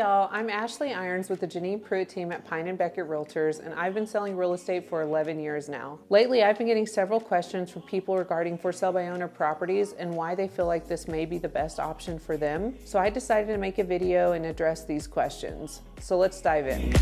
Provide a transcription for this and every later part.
y'all, I'm Ashley Irons with the Janine Pruitt team at Pine & Beckett Realtors, and I've been selling real estate for 11 years now. Lately, I've been getting several questions from people regarding for sale by owner properties and why they feel like this may be the best option for them. So I decided to make a video and address these questions. So let's dive in.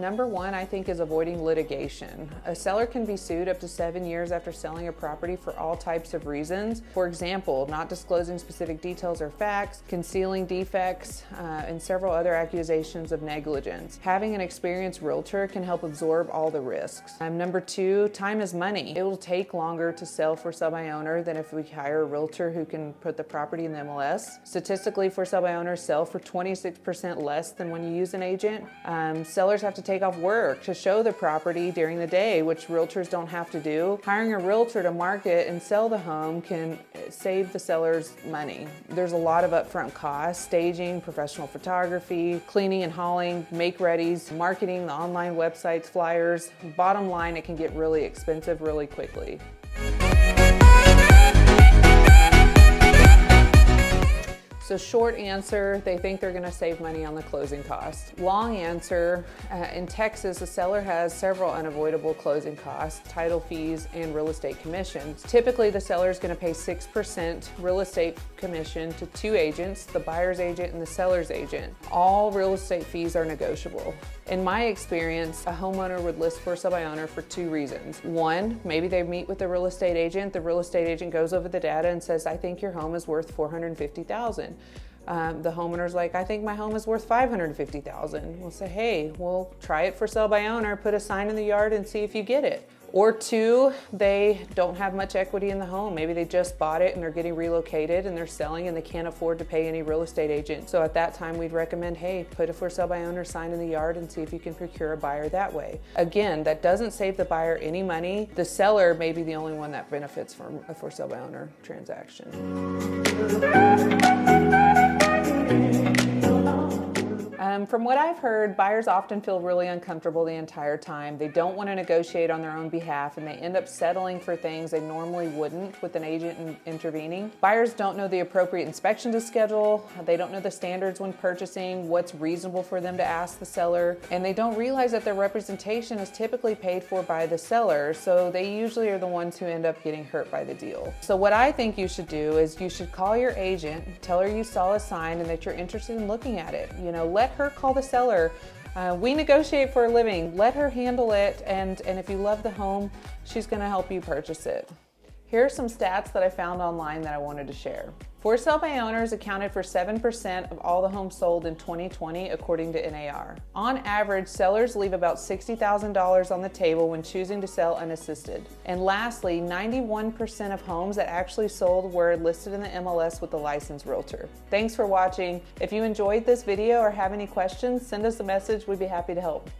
Number one, I think, is avoiding litigation. A seller can be sued up to 7 years after selling a property for all types of reasons. For example, not disclosing specific details or facts, concealing defects, and several other accusations of negligence. Having an experienced realtor can help absorb all the risks. Number two, time is money. It will take longer to sell for sale by owner than if we hire a realtor who can put the property in the MLS. Statistically, for sale by owners sell for 26% less than when you use an agent. Sellers have to take off work to show the property during the day, which realtors don't have to do. Hiring a realtor to market and sell the home can save the sellers money. There's a lot of upfront costs: staging, professional photography, cleaning and hauling, make-readies, marketing, the online websites, flyers. Bottom line, it can get really expensive really quickly. So short answer, they think they're gonna save money on the closing costs. Long answer, in Texas, a seller has several unavoidable closing costs: title fees and real estate commissions. Typically, the seller is gonna pay 6% real estate commission to two agents, the buyer's agent and the seller's agent. All real estate fees are negotiable. In my experience, a homeowner would list for sale by owner for two reasons. One, maybe they meet with the real estate agent. The real estate agent goes over the data and says, "I think your home is worth $450,000. The homeowner's like, "I think my home is worth $550,000. We'll say, "Hey, we'll try it for sale by owner, put a sign in the yard and see if you get it." Or two, they don't have much equity in the home. Maybe they just bought it and they're getting relocated and they're selling and they can't afford to pay any real estate agent. So at that time, we'd recommend, hey, put a for sale by owner sign in the yard and see if you can procure a buyer that way. Again, that doesn't save the buyer any money. The seller may be the only one that benefits from a for sale by owner transaction. From what I've heard, buyers often feel really uncomfortable the entire time. They don't want to negotiate on their own behalf, and they end up settling for things they normally wouldn't with an agent intervening. Buyers don't know the appropriate inspection to schedule. They don't know the standards when purchasing, what's reasonable for them to ask the seller, and they don't realize that their representation is typically paid for by the seller, so they usually are the ones who end up getting hurt by the deal. So what I think you should do is you should call your agent, tell her you saw a sign and that you're interested in looking at it. Let her call the seller. We negotiate for a living. Let her handle it, and if you love the home, she's gonna help you purchase it. Here are some stats that I found online that I wanted to share. For sale by owners accounted for 7% of all the homes sold in 2020, according to NAR. On average, sellers leave about $60,000 on the table when choosing to sell unassisted. And lastly, 91% of homes that actually sold were listed in the MLS with a licensed realtor. Thanks for watching. If you enjoyed this video or have any questions, send us a message. We'd be happy to help.